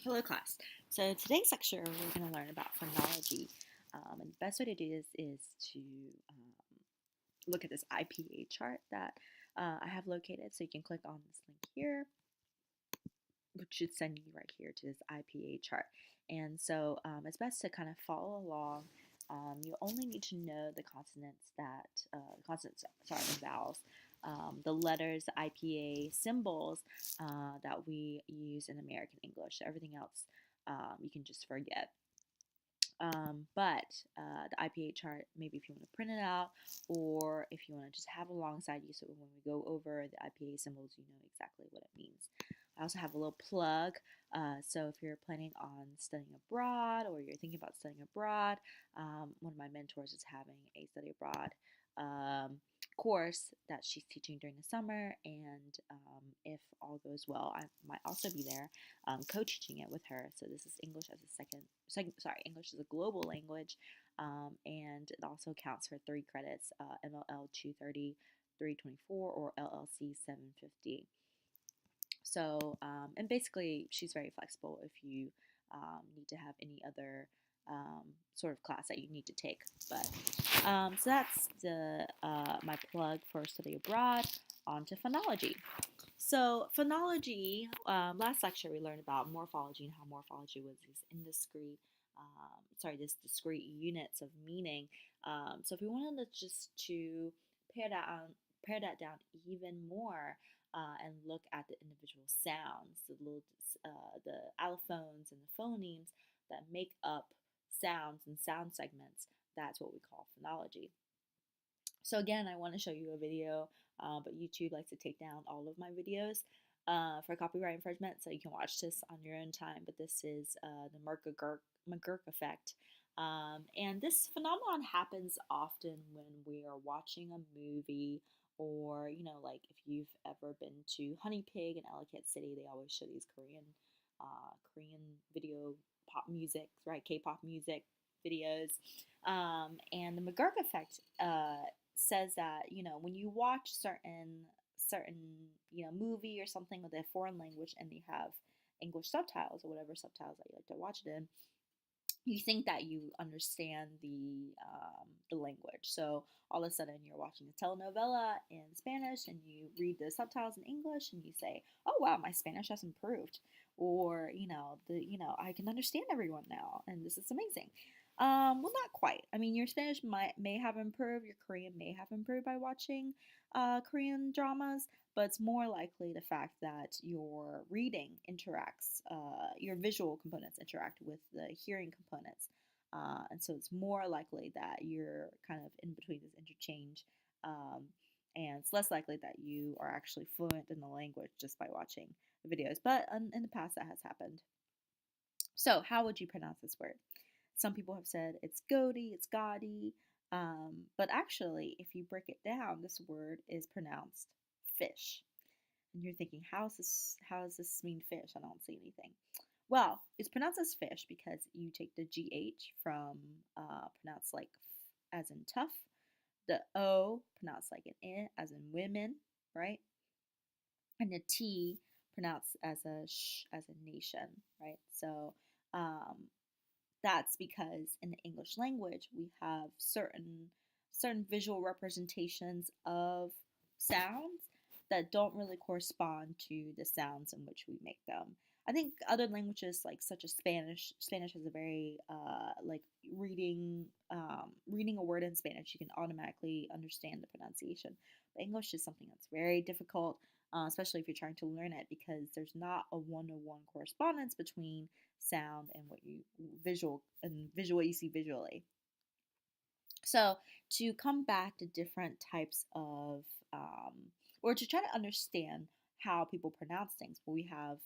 Hello, class. So today's lecture, we're going to learn about phonology. And the best way to do this is to look at this IPA chart that I have located. So you can click on this link here, which should send you right here to this IPA chart. And so it's best to kind of follow along. You only need to know the consonants the vowels, the letters, the IPA symbols that we use in American English. So everything else you can just forget. But the IPA chart, maybe if you want to print it out or if you want to just have alongside you so when we go over the IPA symbols, you know exactly what it means. I also have a little plug. So if you're planning on studying abroad or you're thinking about studying abroad, one of my mentors is having a study abroad course that she's teaching during the summer. And if all goes well, I might also be there co-teaching it with her. So this is English as a English is a global language, and it also counts for 3 credits, MLL 230, 324, or LLC 750. So, and basically, she's very flexible if you need to have any other sort of class that you need to take. But so that's the my plug for study abroad. On to phonology. So phonology, last lecture we learned about morphology and how morphology was these this discrete units of meaning. So if we wanted to pare that down even more, and look at the individual sounds, the allophones and the phonemes that make up sounds and sound segments. That's what we call phonology. So again, I want to show you a video, but YouTube likes to take down all of my videos for copyright infringement, so you can watch this on your own time. But this is the McGurk effect. And this phenomenon happens often when we are watching a movie, or like if you've ever been to Honey Pig in Ellicott City, they always show these Korean video pop music, right? K-pop music videos. And the McGurk effect says that when you watch certain movie or something with a foreign language and they have English subtitles or whatever subtitles that you like to watch it in, you think that you understand the language. So all of a sudden you're watching a telenovela in Spanish and you read the subtitles in English and you say, "Oh wow, my Spanish has improved," or I can understand everyone now, and this is amazing. Well, not quite. I mean, your Spanish may have improved, your Korean may have improved by watching Korean dramas, but it's more likely the fact that your reading interacts, your visual components interact with the hearing components. And so it's more likely that you're kind of in between this interchange. And it's less likely that you are actually fluent in the language just by watching the videos. But in the past, that has happened. So, how would you pronounce this word? Some people have said it's Godi, it's Gaudy. But actually, if you break it down, this word is pronounced fish. And you're thinking, how does this mean fish? I don't see anything. Well, it's pronounced as fish because you take the GH from pronounced like as in tough, the O pronounced like an I as in women, right? And the T pronounced as a sh as a nation, right? So um, that's because in the English language we have certain visual representations of sounds that don't really correspond to the sounds in which we make them. I think other languages like such as Spanish has a very like reading a word in Spanish, you can automatically understand the pronunciation. But English is something that's very difficult, especially if you're trying to learn it, because there's not a one-to-one correspondence between sound and what you see visually. So to come back to different types of or to try to understand how people pronounce things, well, we have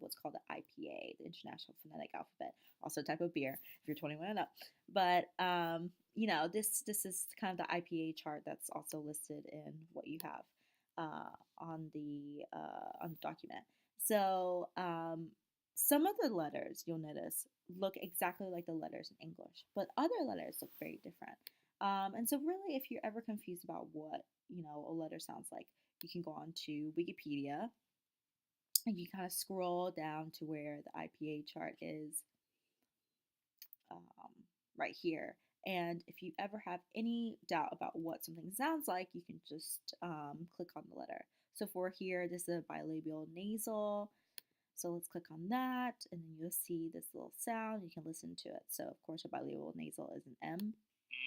what's called the IPA, the International Phonetic Alphabet, also a type of beer if you're 21 and up. But this is kind of the IPA chart that's also listed in what you have on the document. So some of the letters you'll notice look exactly like the letters in English, but other letters look very different. And so really, if you're ever confused about what a letter sounds like, you can go on to Wikipedia And you kind of scroll down to where the IPA chart is, um, right here. And if you ever have any doubt about what something sounds like, you can just click on the letter. So for here, this is a bilabial nasal. So let's click on that, and then you'll see this little sound. You can listen to it. So of course, a bilabial nasal is an M.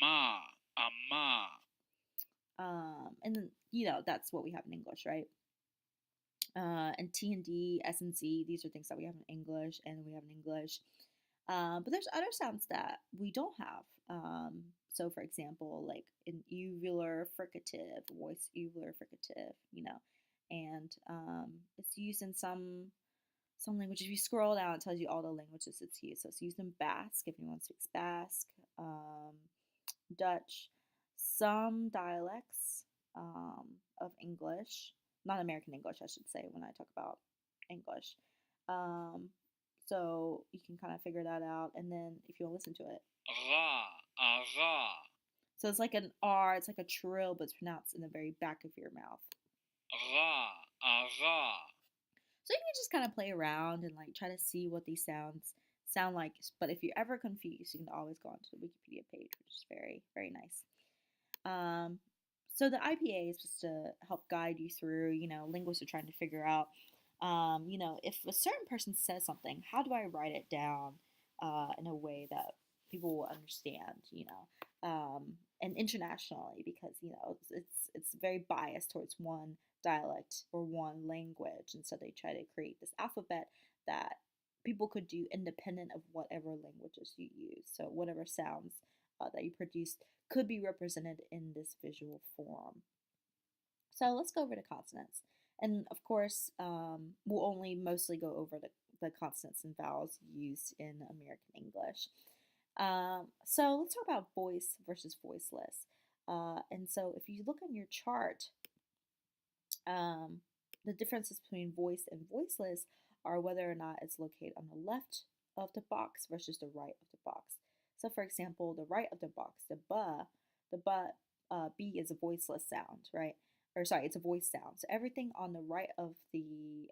Ma, a ma. And then, that's what we have in English, right? And T and D, S and C, these are things that we have in English and we have in English. But there's other sounds that we don't have. So, for example, like an uvular fricative, voice uvular fricative, and it's used in some languages. If you scroll down, it tells you all the languages it's used. So it's used in Basque if anyone speaks Basque, Dutch, some dialects of English, not American English, I should say, when I talk about English. Um, so you can kind of figure that out, and then if you listen to it, Ra, a ra. so it's like an R, it's like a trill, but it's pronounced in the very back of your mouth. Ra, a ra. So you can just kind of play around and like try to see what these sounds sound like. But if you're ever confused, you can always go onto the Wikipedia page, which is very, very nice. Um, so the IPA is just to help guide you through, linguists are trying to figure out, if a certain person says something, how do I write it down in a way that people will understand, and internationally, because, it's very biased towards one dialect or one language. And so they try to create this alphabet that people could do independent of whatever languages you use. So whatever sounds that you produce could be represented in this visual form. So let's go over to consonants. And of course, we'll only mostly go over the consonants and vowels used in American English. So let's talk about voice versus voiceless. And so if you look on your chart, um, the differences between voice and voiceless are whether or not it's located on the left of the box versus the right of the box. So, for example, the right of the box, B is a voiceless sound, right? Or sorry, it's a voice sound. So everything on the right of the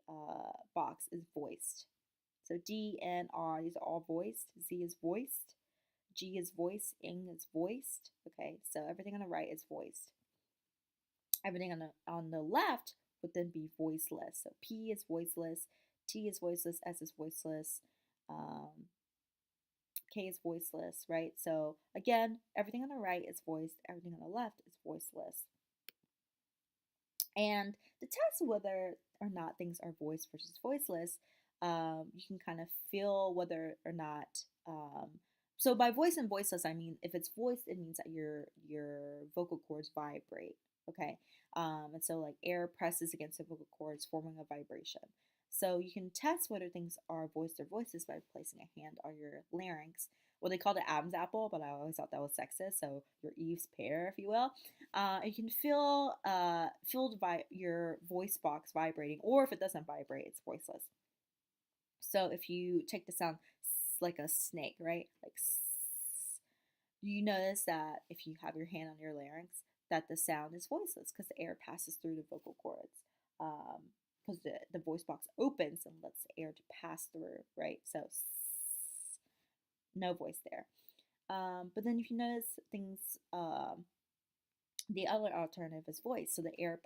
box is voiced. So D, N, R, these are all voiced. Z is voiced. G is voiced. Ing is voiced. Okay, so everything on the right is voiced. Everything on the left would then be voiceless. So P is voiceless, T is voiceless, S is voiceless, um, K is voiceless, right? So again, everything on the right is voiced, everything on the left is voiceless. And to test whether or not things are voiced versus voiceless, you can kind of feel whether or not. So by voice and voiceless, I mean if it's voiced, it means that your vocal cords vibrate. Okay, and so like air presses against the vocal cords, forming a vibration. So you can test whether things are voiced or voiceless by placing a hand on your larynx. Well, they called it Adam's apple, but I always thought that was sexist. So your Eve's pear, if you will. You can feel your voice box vibrating, or if it doesn't vibrate, it's voiceless. So if you take the sound like a snake, right? Like you notice that if you have your hand on your larynx, that the sound is voiceless because the air passes through the vocal cords. Because the voice box opens and lets the air to pass through, right? So no voice there. But then if you notice things, the other alternative is voice. So the air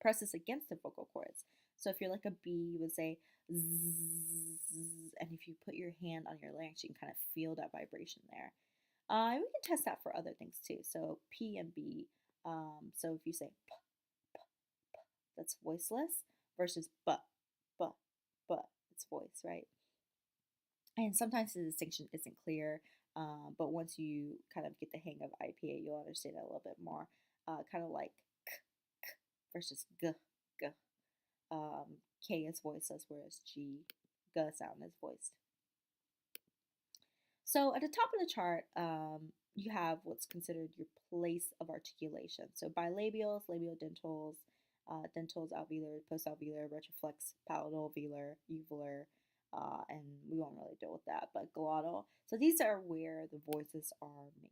presses against the vocal cords. So if you're like a bee, you would say zzz, and if you put your hand on your larynx, you can kind of feel that vibration there. We can test that for other things too. So P and B. So if you say p, p, p, that's voiceless versus b, b, it's voice, right? And sometimes the distinction isn't clear, but once you kind of get the hang of IPA, you'll understand it a little bit more. Kind of like k, k versus g, g. K is voiceless, whereas G, g sound is voiced. So at the top of the chart, you have what's considered your place of articulation. So bilabials, labiodentals, dentals, alveolar, postalveolar, retroflex, palatal, velar, uvular, and we won't really deal with that, but glottal. So these are where the voices are made.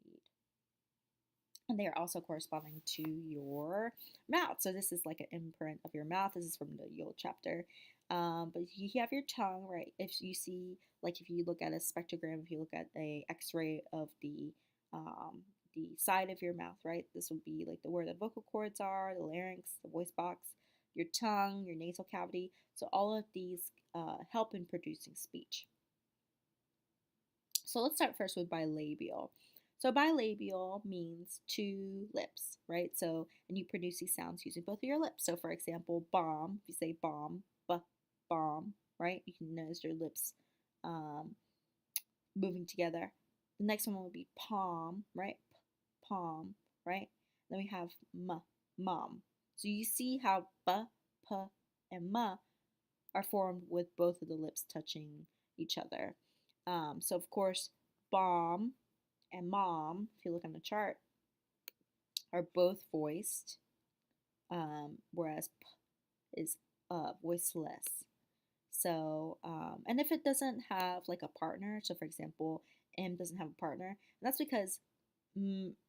And they are also corresponding to your mouth. So this is like an imprint of your mouth. This is from the Yule chapter. But you have your tongue, right? If you see, like, if you look at a spectrogram, if you look at a X-ray of the side of your mouth, right? This would be like where the vocal cords are, the larynx, the voice box, your tongue, your nasal cavity. So all of these help in producing speech. So let's start first with bilabial. So bilabial means two lips, right? So, and you produce these sounds using both of your lips. So for example, bomb, if you say bomb, bomb, right? You can notice your lips um, moving together. The next one will be palm, right? Palm, right? Then we have mom. So you see how b, p, and m are formed with both of the lips touching each other. So of course, bomb and mom, if you look on the chart, are both voiced, whereas p is voiceless. So, and if it doesn't have like a partner, so for example, M doesn't have a partner, and that's because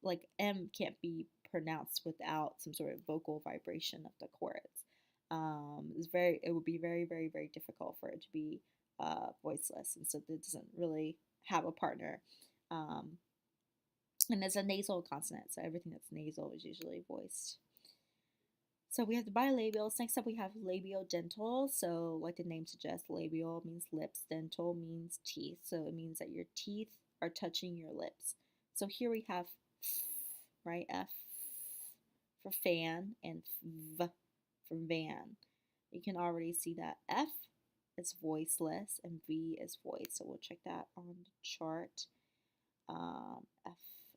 like M can't be pronounced without some sort of vocal vibration of the chords. It would be very, very, very difficult for it to be voiceless, and so it doesn't really have a partner. Um, and it's a nasal consonant, so everything that's nasal is usually voiced. So we have the bilabials. Next up, we have labiodental. So, like the name suggests, labial means lips, dental means teeth. So it means that your teeth are touching your lips. So here we have f, right? F for fan and v for van. You can already see that F is voiceless and V is voiced. So we'll check that on the chart. F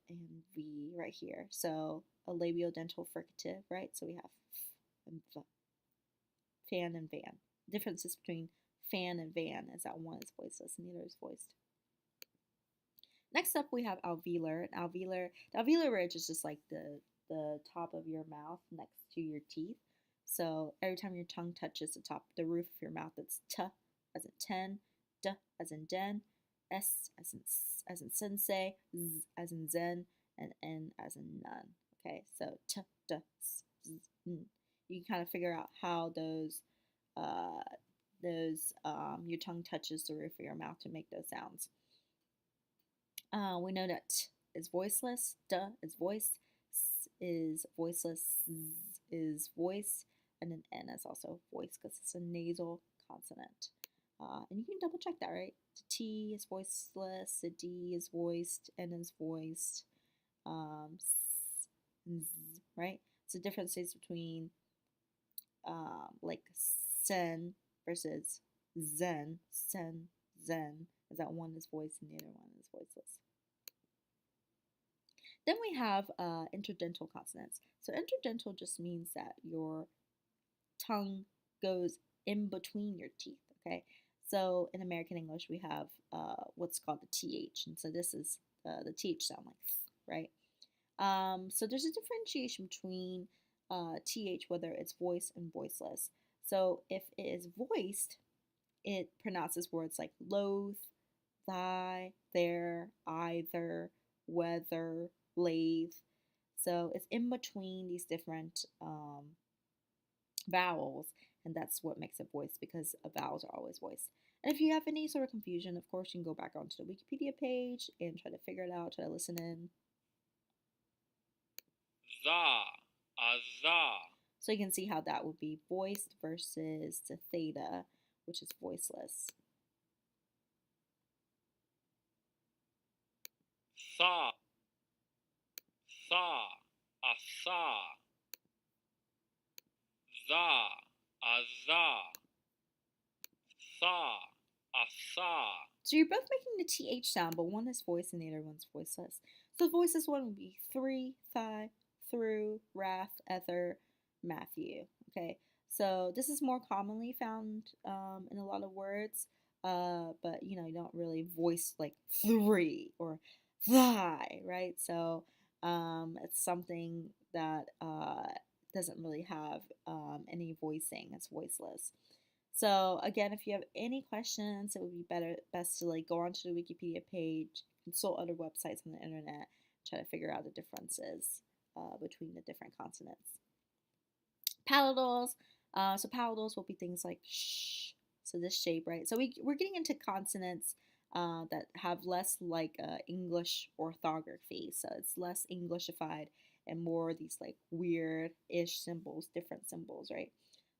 and V right here. So a labiodental fricative, right? So we have F and V, fan and van. The differences between fan and van is that one is voiceless and the other is voiced. Next up, we have alveolar. The alveolar ridge is just like the top of your mouth next to your teeth. So every time your tongue touches the roof of your mouth, it's t as in 10, d as in den, s as in sensei, z as in zen, and n as in none. Okay, so t, d, s, z, n. You can kind of figure out how uh, your tongue touches the roof of your mouth to make those sounds. We know that t is voiceless, d is voiced, s is voiceless, z is voiced, and then n is also voiced because it's a nasal consonant. And you can double check that, right? The T is voiceless, the D is voiced, N is voiced, S and Z, right? So differences between like sen versus zen, zen, is that one is voiced and the other one is voiceless. Then we have interdental consonants. So interdental just means that your tongue goes in between your teeth, okay? So in American English, we have what's called the TH, and so this is the TH sound, like th, right? So there's a differentiation between TH, whether it's voiced and voiceless. So if it is voiced, it pronounces words like loath, thy, there, either, whether, lathe. So it's in between these different vowels, and that's what makes it voiced because vowels are always voiced. And if you have any sort of confusion, of course, you can go back onto the Wikipedia page and try to figure it out, try to listen in. za. So you can see how that would be voiced versus the theta, which is voiceless. Sa, asa. Za, za. Sa, asa. So you're both making the TH sound, but one is voiced and the other one's voiceless. So the voiceless one would be three, thigh, through, wrath, ether, Matthew. Okay, so this is more commonly found in a lot of words, but you don't really voice like three or thy, right? So it's something that doesn't really have any voicing. It's voiceless. So again, if you have any questions, it would be best to like go onto the Wikipedia page, consult other websites on the internet, try to figure out the differences between the different consonants. Palatals, So palatals will be things like sh. So this shape, right? So we're getting into consonants that have less like English orthography. So it's less Englishified and more these like weird-ish symbols, different symbols, right?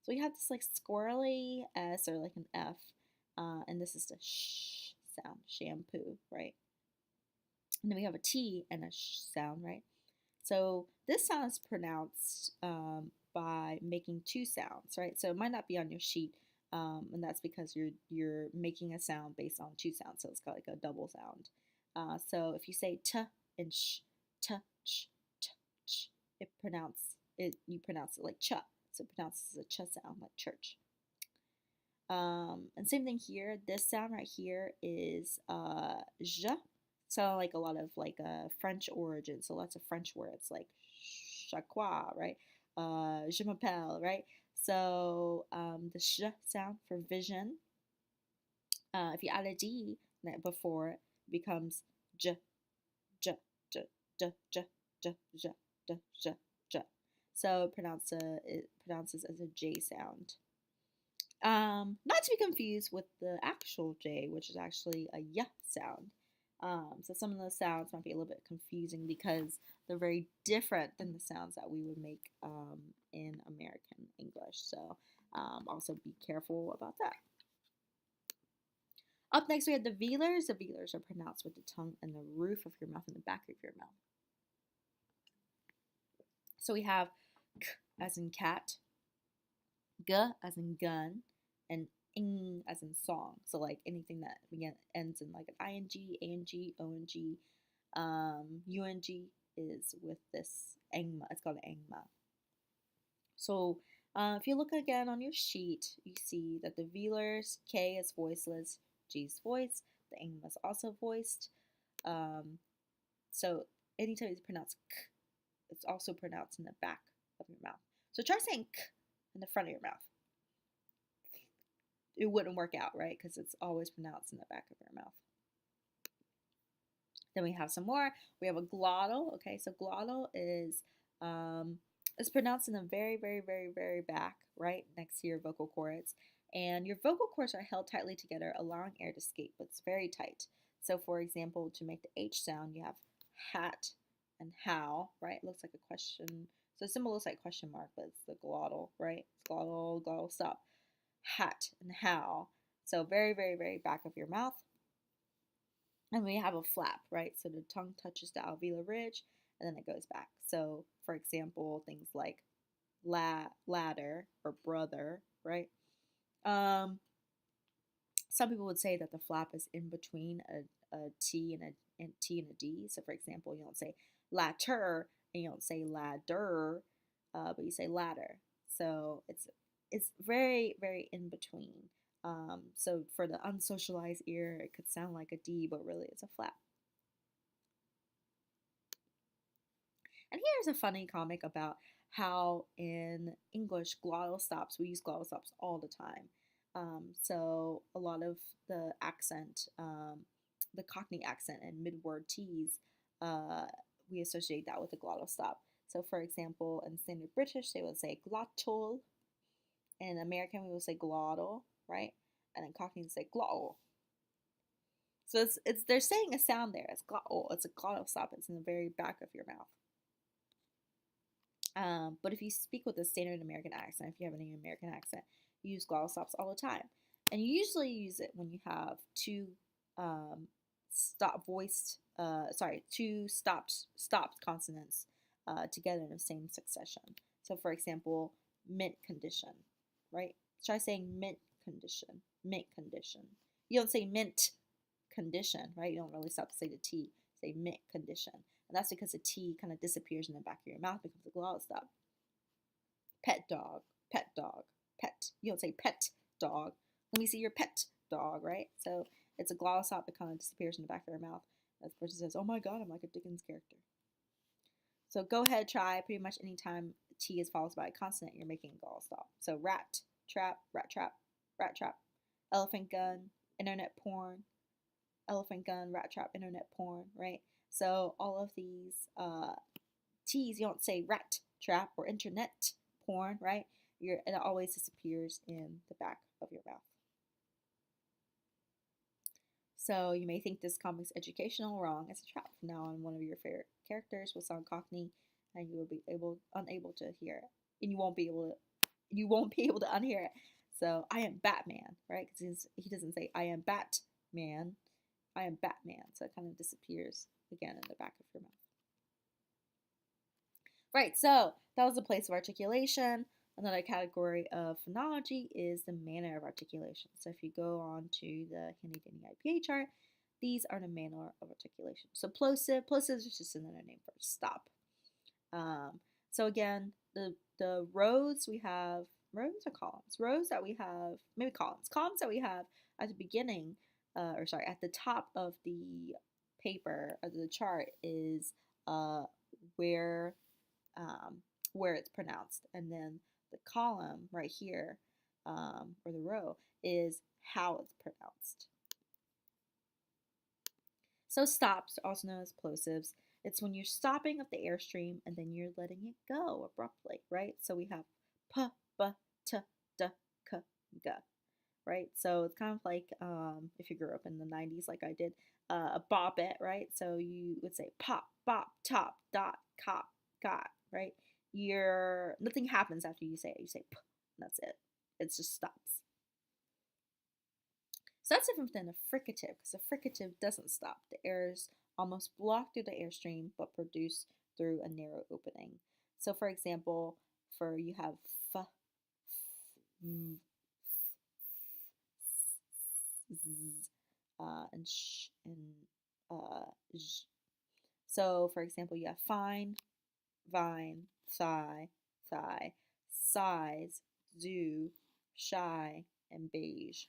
So we have this like squirrely S or like an F, and this is the sh sound, shampoo, right? And then we have a T and a sh sound, right? So this sound is pronounced by making two sounds, right? So it might not be on your sheet, and that's because you're making a sound based on two sounds. So it's got like a double sound. So if you say t and sh, t sh, t sh, you pronounce it like ch. So it pronounces a ch sound like church. And same thing here. This sound right here is j. So like a lot of like French origin. So lots of French words like chaque, right? Je m'appelle, right? So the sh sound for vision. If you add a d before it, becomes j, j, j, j, j, j, j, j, j, j. So it pronounces as a j sound. Not to be confused with the actual J, which is actually a y sound. So some of those sounds might be a little bit confusing because they're very different than the sounds that we would make in American English. So also be careful about that. Up next, we have the velars. The velars are pronounced with the tongue in the roof of your mouth and the back of your mouth. So we have k as in cat, g as in gun, and ing as in song. So like anything that again ends in like an ing, ang, ong, ung is with this engma. It's called engma. So if you look again on your sheet, you see that the velars k is voiceless, g is voiced, the engma is also voiced. So anytime you pronounce k, it's also pronounced in the back of your mouth. So try saying k in the front of your mouth. It wouldn't work out, right? Because it's always pronounced in the back of your mouth. Then we have some more. We have a glottal. Okay, so glottal is it's pronounced in the very, very, very, very back, right next to your vocal cords. And your vocal cords are held tightly together, allowing air to escape, but it's very tight. So, for example, to make the H sound, you have hat and how, right? It looks like a question. So, the symbol looks like a question mark, but it's the glottal, right? It's glottal, glottal stop. Hat and how. So, very, very, very back of your mouth. And we have a flap, right? So the tongue touches the alveolar ridge and then it goes back. So, for example, things like ladder or brother, right? Some people would say that the flap is in between a T and a T and a D. So, for example, you don't say latter and you don't say ladder, but you say ladder. So it's very, very in between. So for the unsocialized ear, it could sound like a D, but really it's a flap. And here's a funny comic about how in English glottal stops, we use glottal stops all the time. So a lot of the accent, the Cockney accent and mid-word T's, we associate that with a glottal stop. So for example, in Standard British, they would say glottal. In American, we would say glottal, right? And in Cockney, they say glottal. So it's they're saying a sound there. It's glottal. It's a glottal stop. It's in the very back of your mouth. But if you speak with a standard American accent, if you have any American accent, you use glottal stops all the time. And you usually use it when you have two two stopped consonants together in the same succession. So for example, mint condition, right? Try saying mint condition, mint condition. You don't say mint condition, right? You don't really stop to say the T, say mint condition. And that's because the T kind of disappears in the back of your mouth, becomes a glottal stop. Pet dog, pet dog, pet. You don't say pet dog. Let me see your pet dog, right? So it's a glottal stop that kind of disappears in the back of your mouth. As the person says, oh my god, I'm like a Dickens character. So go ahead, try pretty much anytime T is followed by a consonant, you're making a glottal stop. So rat, trap, rat trap, rat trap. Elephant gun, internet porn, elephant gun, rat trap, internet porn, right? So all of these T's, you don't say rat trap or internet porn, right? it always disappears in the back of your mouth. So you may think this comic's educational. Wrong. It's a trap. From now on, one of your favorite characters will sound Cockney, and you will be unable to hear it, and you won't be able to unhear it. So I am Batman, right? Because he doesn't say I am Batman. I am Batman. So it kind of disappears again in the back of your mouth. Right. So that was the place of articulation. Another category of phonology is the manner of articulation. So if you go on to the Handy Dandy IPA chart, these are the manner of articulation. So plosive is just another name for stop. So again, the rows we have, rows or columns? Rows that we have, maybe columns. Columns that we have at the beginning, at the top of the paper, of the chart is where it's pronounced, and then the column right here, or the row, is how it's pronounced. So stops, also known as plosives, it's when you're stopping of the airstream and then you're letting it go abruptly, right? So we have p, b, t, d, k, g, right? So it's kind of like if you grew up in the 90s like I did, a bop it, right? So you would say pop, bop, top, dot, cop, got, right? Nothing happens after you say it. You say p, and that's it. It just stops. So that's different than a fricative, because a fricative doesn't stop. The air is almost blocked through the airstream, but produced through a narrow opening. So, for example, you have f, m, z, and sh, and j. So, for example, you have fine, vine, thigh, size, zoo, shy, and beige.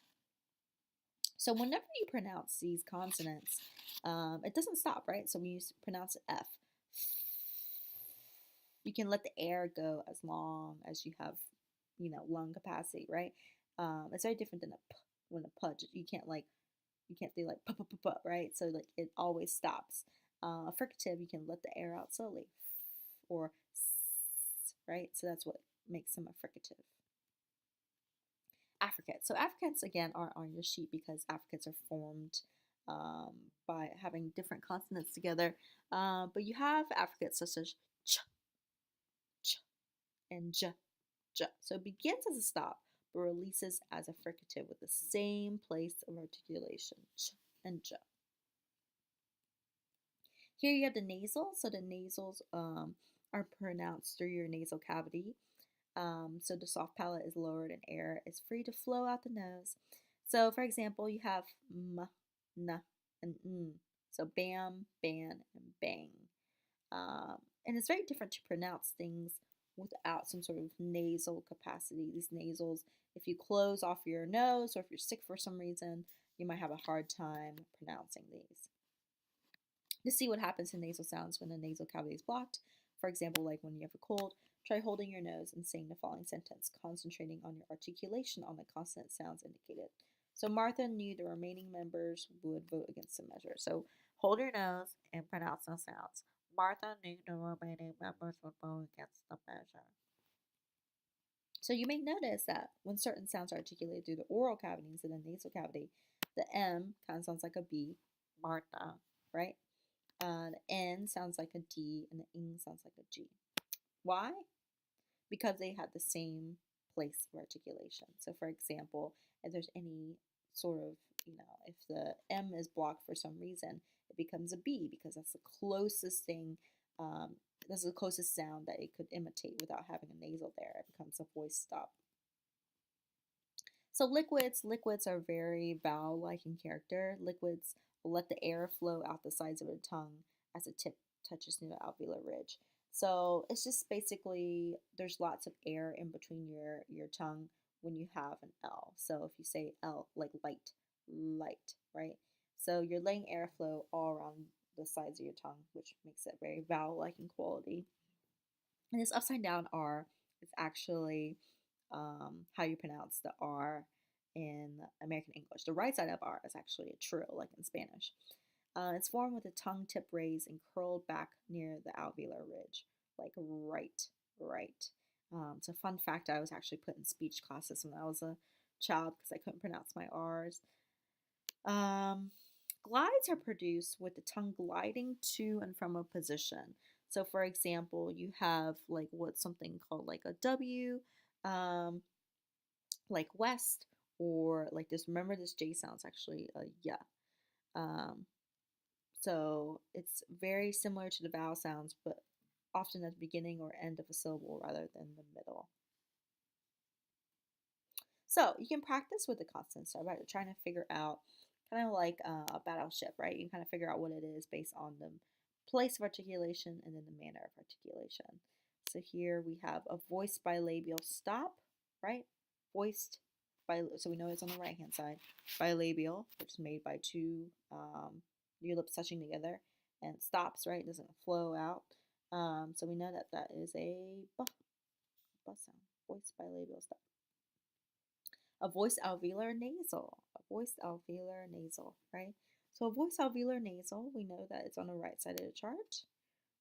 So whenever you pronounce these consonants, it doesn't stop, right? So when you pronounce F, you can let the air go as long as you have, lung capacity, right? It's very different than a P. When a pudge, you can't say like p p p p, right? So like it always stops. Fricative, you can let the air out slowly, or s, right? So that's what makes them a fricative. Affricates. So affricates again are on your sheet because affricates are formed by having different consonants together. But you have affricates such as ch, ch, and j, j. So it begins as a stop but releases as a fricative with the same place of articulation, ch and j. Here you have the nasals. So the nasals are pronounced through your nasal cavity. So the soft palate is lowered and air is free to flow out the nose. So, for example, you have m, n, and n. So bam, ban, and bang. And it's very different to pronounce things without some sort of nasal capacity. These nasals, if you close off your nose or if you're sick for some reason, you might have a hard time pronouncing these. To see what happens to nasal sounds when the nasal cavity is blocked, for example, like when you have a cold, try holding your nose and saying the following sentence, concentrating on your articulation on the consonant sounds indicated. So Martha knew the remaining members would vote against the measure. So hold your nose and pronounce those sounds. Martha knew the remaining members would vote against the measure. So you may notice that when certain sounds are articulated through the oral cavity instead of the nasal cavity, the M kind of sounds like a B, Martha, right? The N sounds like a D, and the ing sounds like a G. Why? Because they have the same place of articulation. So, for example, if there's any sort of, if the M is blocked for some reason, it becomes a B because that's the closest thing, that's the closest sound that it could imitate without having a nasal there. It becomes a voice stop. So liquids are very vowel-like in character. Liquids will let the air flow out the sides of the tongue as the tip touches near the alveolar ridge. So it's just basically there's lots of air in between your tongue when you have an L. So if you say L, like light, right? So you're letting air flow all around the sides of your tongue, which makes it very vowel-like in quality. And this upside down R is actually how you pronounce the R in American English. The right side of R is actually a trill, like in Spanish. It's formed with the tongue tip raised and curled back near the alveolar ridge, like right. So fun fact, I was actually put in speech classes when I was a child because I couldn't pronounce my R's. Um, Glides are produced with the tongue gliding to and from a position. So, for example, you have like what's something called like a W, um, like west, or like this. Remember, this J sounds actually a yeah. Um, so it's very similar to the vowel sounds, but often at the beginning or end of a syllable rather than the middle. So you can practice with the consonants by trying to figure out, kind of like a battleship, right? You can kind of figure out what it is based on the place of articulation and then the manner of articulation. So here we have a voiced bilabial stop, right? Voiced by, so we know it's on the right hand side. Bilabial, which is made by your lips touching together, and stops, right? It doesn't flow out. So we know that that is a b, b sound. Voiced bilabial stop. A voiced alveolar nasal. A voiced alveolar nasal, right? So a voiced alveolar nasal, we know that it's on the right side of the chart.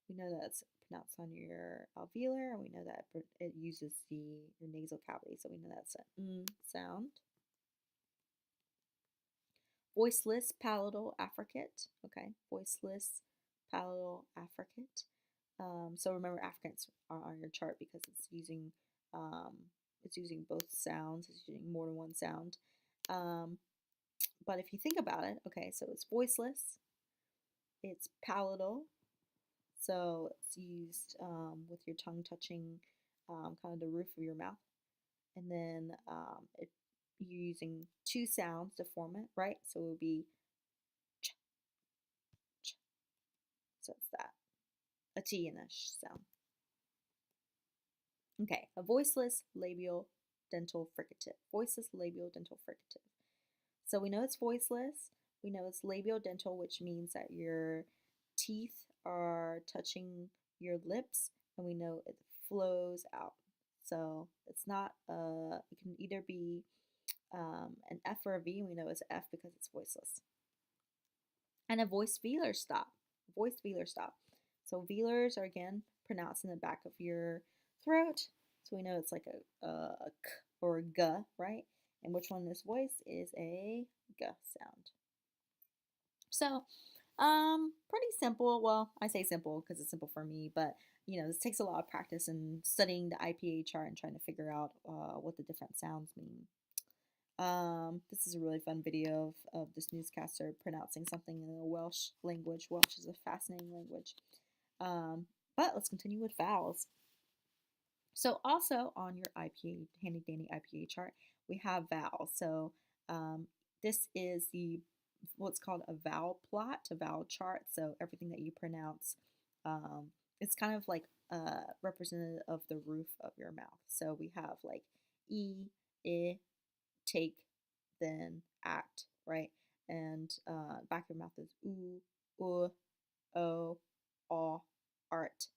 We know that it's pronounced on your alveolar, and we know that it uses your nasal cavity. So we know that's an sound. Voiceless palatal affricate. Okay, voiceless palatal affricate. So remember, affricates are on your chart because um, it's using both sounds. It's using more than one sound. But if you think about it, okay, so it's voiceless, it's palatal, so it's used with your tongue touching kind of the roof of your mouth, and then you're using two sounds to form it, right? So it would be ch, ch. So it's that, a T and a sh sound. Okay, a voiceless labial dental fricative. Voiceless labial dental fricative. So we know it's voiceless. We know it's labial dental, which means that your teeth are touching your lips, and we know it flows out. So it's not it can either be an F or a V. We know it's F because it's voiceless. And a voiced velar stop. Voiced velar stop. So velars are again pronounced in the back of your throat. So we know it's like a k or a g, right? And which one is voiced is a g sound. So, pretty simple. Well, I say simple because it's simple for me, but this takes a lot of practice and studying the IPA chart and trying to figure out what the different sounds mean. This is a really fun video of this newscaster pronouncing something in the Welsh language. Welsh is a fascinating language. But let's continue with vowels. So also on your IPA, handy dandy IPA chart, we have vowels. So this is what's called a vowel plot, a vowel chart. So everything that you pronounce, it's kind of like representative of the roof of your mouth. So we have like e, I, take, then act, right? And back of your mouth is o, art,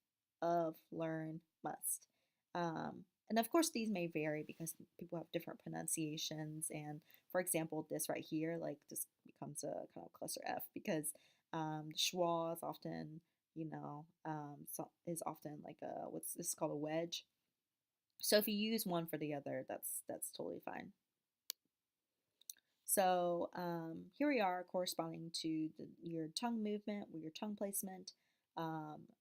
of, learn, must. And of course, these may vary because people have different pronunciations. And for example, this right here, like this becomes a kind of cluster F because schwa is often, is often like what's this is called a wedge. So if you use one for the other, that's totally fine. So here we are corresponding to your tongue movement, your tongue placement,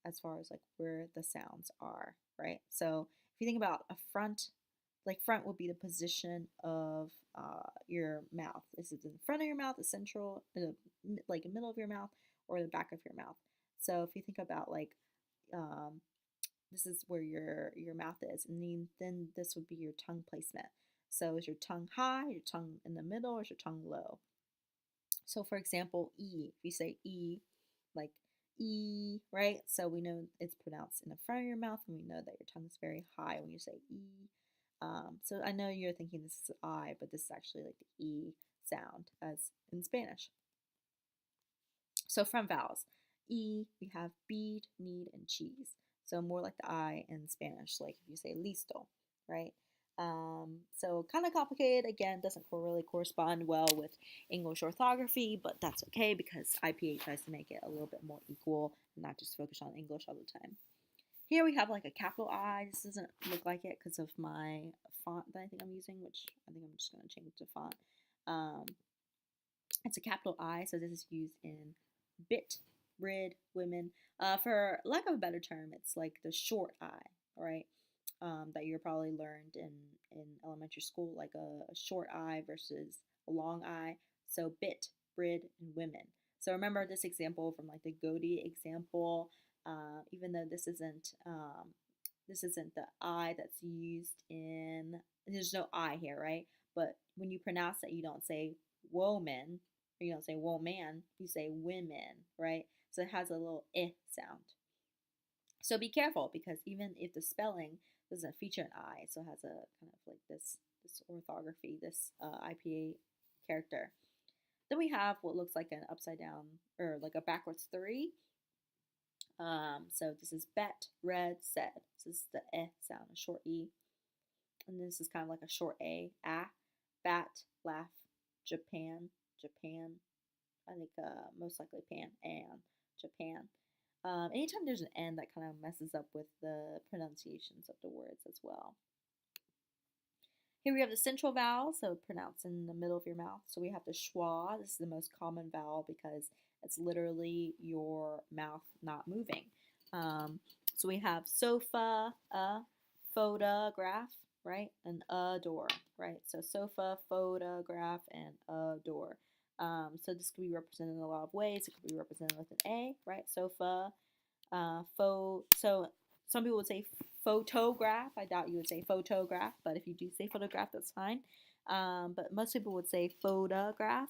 as far as like where the sounds are, right? So if you think about a front, like front would be the position of your mouth. Is it in front of your mouth, the central, like the middle of your mouth, or the back of your mouth? So if you think about like um, this is where your mouth is, and then this would be your tongue placement. So is your tongue high, your tongue in the middle, or is your tongue low? So for example, E, if you say E, like E, right? So we know it's pronounced in the front of your mouth, and we know that your tongue is very high when you say E. So I know you're thinking this is I, but this is actually like the E sound as in Spanish. So from vowels, E, we have bead, need, and cheese. So more like the I in Spanish, like if you say listo, right? So kind of complicated. Again, doesn't really correspond well with English orthography, but that's okay because IPA tries to make it a little bit more equal and not just focus on English all the time. Here we have like a capital I. This doesn't look like it because of my font that I think I'm using, which I think I'm just going to change the font. Um, it's a capital I, so this is used in bit, rid, women. For lack of a better term, it's like the short I, right? That you probably learned in elementary school, like a short I versus a long I. So bit, brid, and women. So remember this example from like the Godi example. Even though this isn't the I that's used in. There's no I here, right? But when you pronounce it, you don't say woman, or you don't say woman. You say women, right? So it has a little eh sound. So be careful because even if the spelling doesn't feature an I, so it has a kind of like this orthography, this IPA character. Then we have what looks like an upside down or like a backwards three. So this is bet, read, said. So this is the eh sound, a short e, and this is kind of like a short a, ah, bat, laugh, Japan, Japan. I think most likely pan and Japan. Anytime there's an N, that kind of messes up with the pronunciations of the words as well. Here we have the central vowel, so pronounced in the middle of your mouth. So we have the schwa. This is the most common vowel because it's literally your mouth not moving. So we have sofa, photograph, right, and a door, right? So sofa, photograph, and a door. So this could be represented in a lot of ways. It could be represented with an A, right? Sofa, so some people would say photograph. I doubt you would say photograph, but if you do say photograph, that's fine. But most people would say photograph,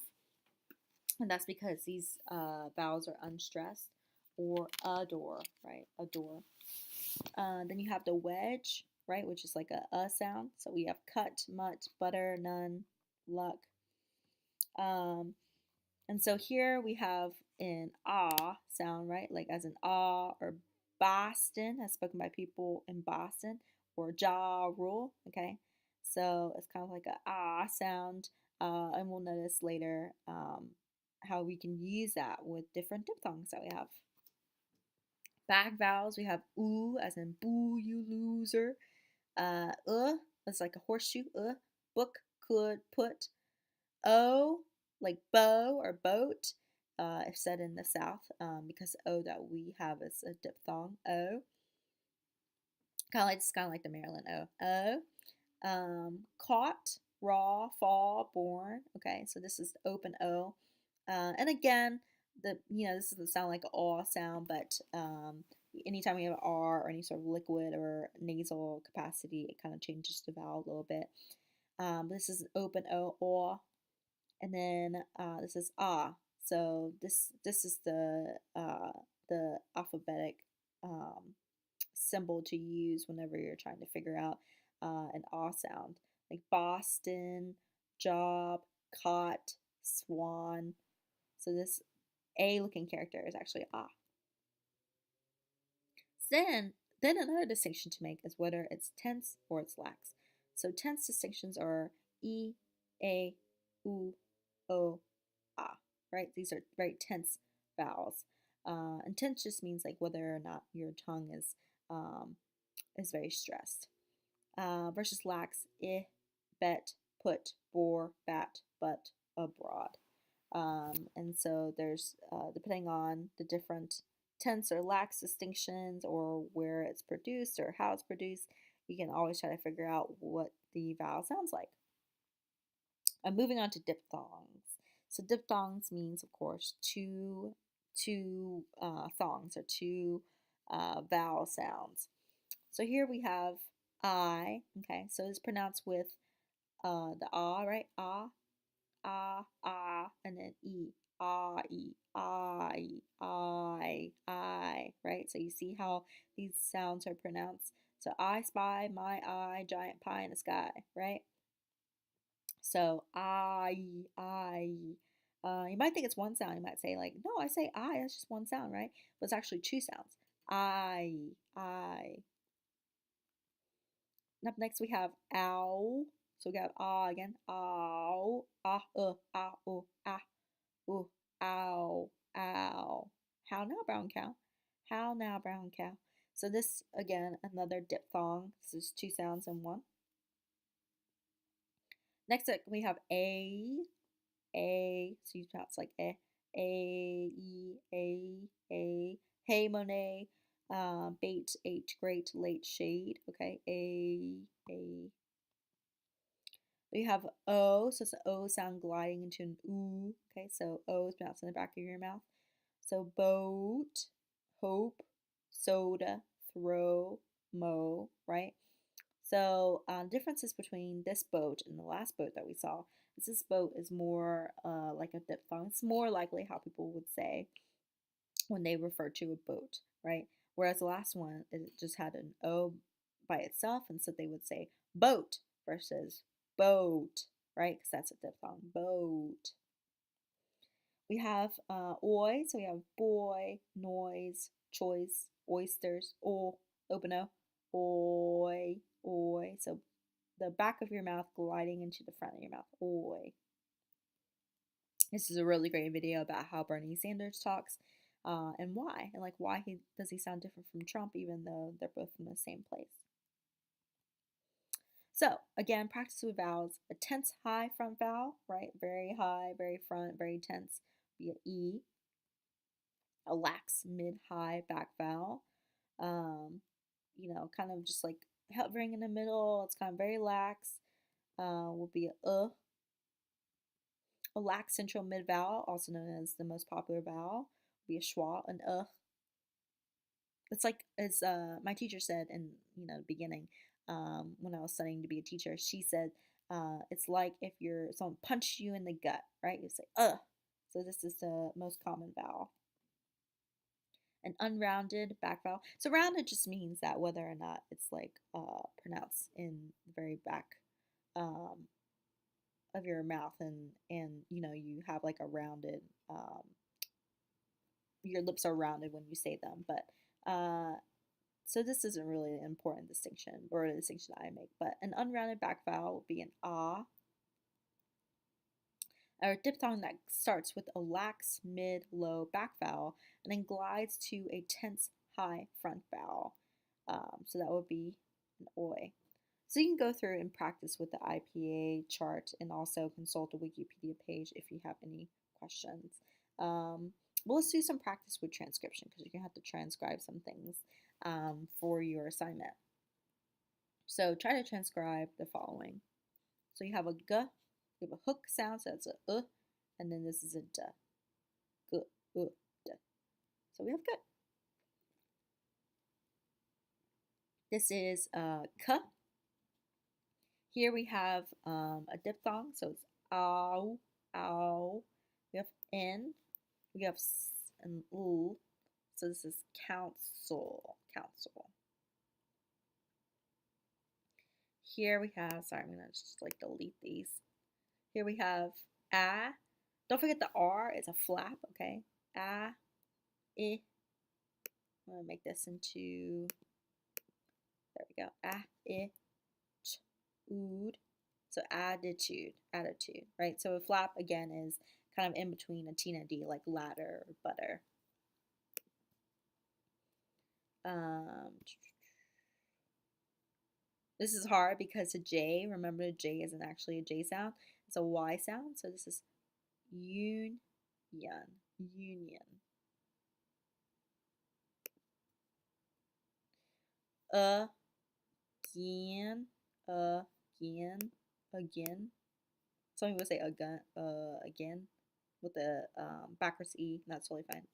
and that's because these vowels are unstressed. Or adore, right? Adore. Then you have the wedge, right, which is like a sound. So we have cut, mutt, butter, none, luck. And so here we have an ah sound, right? Like as in ah or Boston, as spoken by people in Boston, or jaw rule, okay? So it's kind of like a ah sound, and we'll notice later how we can use that with different diphthongs that we have. Back vowels, we have oo, as in boo, you loser. That's like a horseshoe, book, could, put. O, like bow or boat, if said in the South, because O that we have is a diphthong, O. It's kind of like the Maryland O. Caught, raw, fall, born. Okay, so this is the open O. And again, this doesn't sound like an aw sound, but anytime we have an R or any sort of liquid or nasal capacity, it kind of changes the vowel a little bit. This is an open O, aw. And then this is ah. So this is the alphabetic symbol to use whenever you're trying to figure out an ah sound, like Boston, job, caught, swan. So this a looking character is actually ah. Then another distinction to make is whether it's tense or it's lax. So tense distinctions are e, a, u, o, ah, right? These are very tense vowels. And tense just means like whether or not your tongue is very stressed. Versus lax, bet, put, bore, bat, but, abroad. And so there's, depending on the different tense or lax distinctions or where it's produced or how it's produced, you can always try to figure out what the vowel sounds like. Moving on to diphthongs. So diphthongs means, of course, two thongs or two vowel sounds. So here we have I. Okay, so it's pronounced with the ah, right? Ah, and then e. Ah, e, I, right? So you see how these sounds are pronounced. So I spy my eye, giant pie in the sky, right? So you might think it's one sound. You might say like, no, I say I. That's just one sound, right? But it's actually two sounds. I. Up next we have ow. So we have ah again. Ow. Ooh, ow, ow. How now, brown cow? How now, brown cow? So this, again, another diphthong. This is two sounds in one. Next up, we have a. So you pronounce like e, a. Hey, Monet. Bait, eight, great, late, shade. Okay, a. We have O, so it's an O sound gliding into an oo. Okay, so O is pronounced in the back of your mouth. So boat, hope, soda, throw, mow, right? So differences between this boat and the last boat that we saw is this boat is more like a diphthong. It's more likely how people would say when they refer to a boat, right? Whereas the last one, it just had an O by itself, and so they would say boat versus boat, right? Because that's a diphthong, boat. We have oi, so we have boy, noise, choice, oysters, open o, oi, oi. So the back of your mouth gliding into the front of your mouth, oi. This is a really great video about how Bernie Sanders talks and why, and like why does he sound different from Trump even though they're both from the same place. So again, practice with vowels. A tense high front vowel, right? Very high, very front, very tense, be an E. A lax mid-high back vowel. Kind of just like hovering in the middle. It's kind of very lax. Will be a. A lax central mid vowel, also known as the most popular vowel, will be a schwa, an It's like as my teacher said in the beginning when I was studying to be a teacher. She said it's like if someone punched you in the gut, right? You say So this is the most common vowel. An unrounded back vowel. So rounded just means that whether or not it's like pronounced in the very back of your mouth, and you have like a rounded your lips are rounded when you say them, but so this isn't really an important distinction or a distinction I make, but an unrounded back vowel would be an ah, or a diphthong that starts with a lax mid-low back vowel and then glides to a tense high front vowel. So that would be an oi. So you can go through and practice with the IPA chart and also consult a Wikipedia page if you have any questions. Well, let's do some practice with transcription because you're going to have to transcribe some things for your assignment. So try to transcribe the following. So you have a g, you have a hook sound, so that's a and then this is a d. G, d. So we have good. This is k. Here we have a diphthong, so it's ow, ow. We have n, we have s and l. So this is council, council. Here we have, sorry, I'm going to just like delete these. Here we have a. Don't forget the R is a flap, okay? A, I. I'm going to make this into, there we go. A, I, ch, ood. So attitude, attitude, right? So a flap, again, is kind of in between a T and a D, like ladder or butter. This is hard because a J, remember the J isn't actually a J sound. It's a Y sound. So this is union, union. Again, again, again. Some people say again with the backwards E. That's totally fine.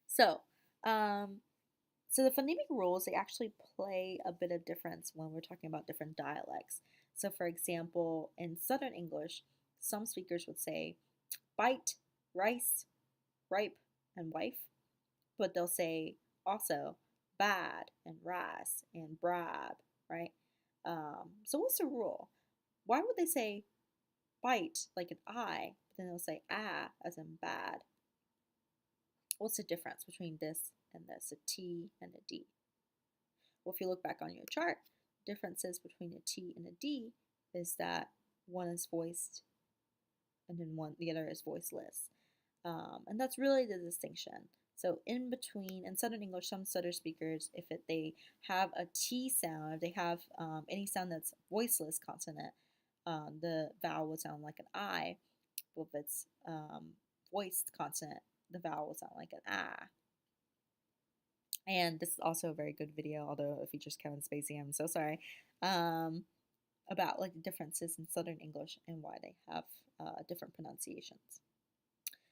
So, so the phonemic rules, they actually play a bit of difference when we're talking about different dialects. So for example, in Southern English, some speakers would say bite, rice, ripe, and wife, but they'll say also bad and rice and bribe, right? So what's the rule? Why would they say bite like an I, but then they'll say as in bad? What's the difference between this and this, a T and a D? Well, if you look back on your chart, differences between a T and a D is that one is voiced and then the other is voiceless. And that's really the distinction. So in between, in Southern English, some Southern speakers, if they have a T sound, if they have any sound that's voiceless consonant, the vowel would sound like an I. But if it's voiced consonant, the vowel would sound like an ah. And this is also a very good video, although it features Kevin Spacey. I'm so sorry. About like the differences in Southern English and why they have different pronunciations.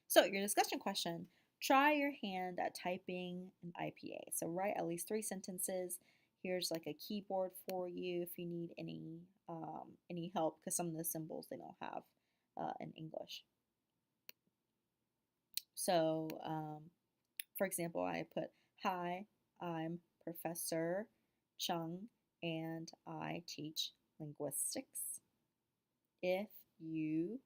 So your discussion question, try your hand at typing an IPA. So write at least 3 sentences. Here's like a keyboard for you if you need any help, because some of the symbols they don't have in English. So for example, I put, hi, I'm Professor Chung and I teach linguistics. If you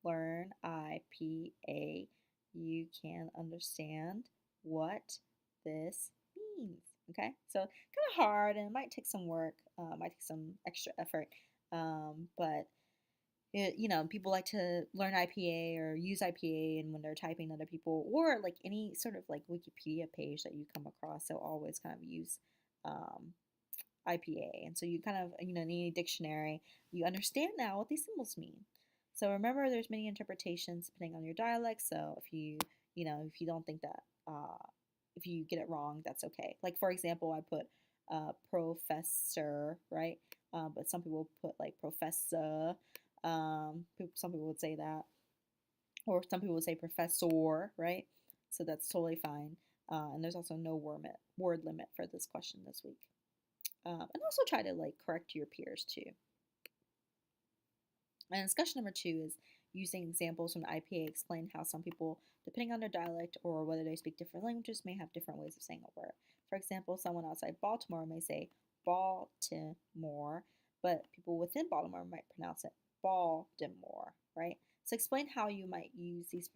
learn IPA, you can understand what this means. Okay, so kind of hard and it might take some work, might take some extra effort, but people like to learn IPA or use IPA, and when they're typing other people, or like any sort of like Wikipedia page that you come across, they'll always kind of use um, IPA. And so you kind of, need a dictionary. You understand now what these symbols mean. So remember, there's many interpretations depending on your dialect. So if you don't think that, if you get it wrong, that's okay. Like for example, I put professor, right? But some people put like professor. Some people would say that, or some people would say professor, right? So that's totally fine. And there's also no word limit for this question this week. And also try to like correct your peers too. And discussion number 2 is using examples from the IPA. Explain how some people, depending on their dialect or whether they speak different languages, may have different ways of saying a word. For example, someone outside Baltimore may say Baltimore, but people within Baltimore might pronounce it Baltimore, right? So explain how you might use these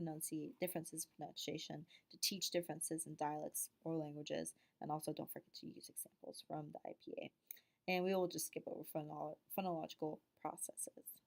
differences in pronunciation to teach differences in dialects or languages, and also don't forget to use examples from the IPA. And we will just skip over phonological processes.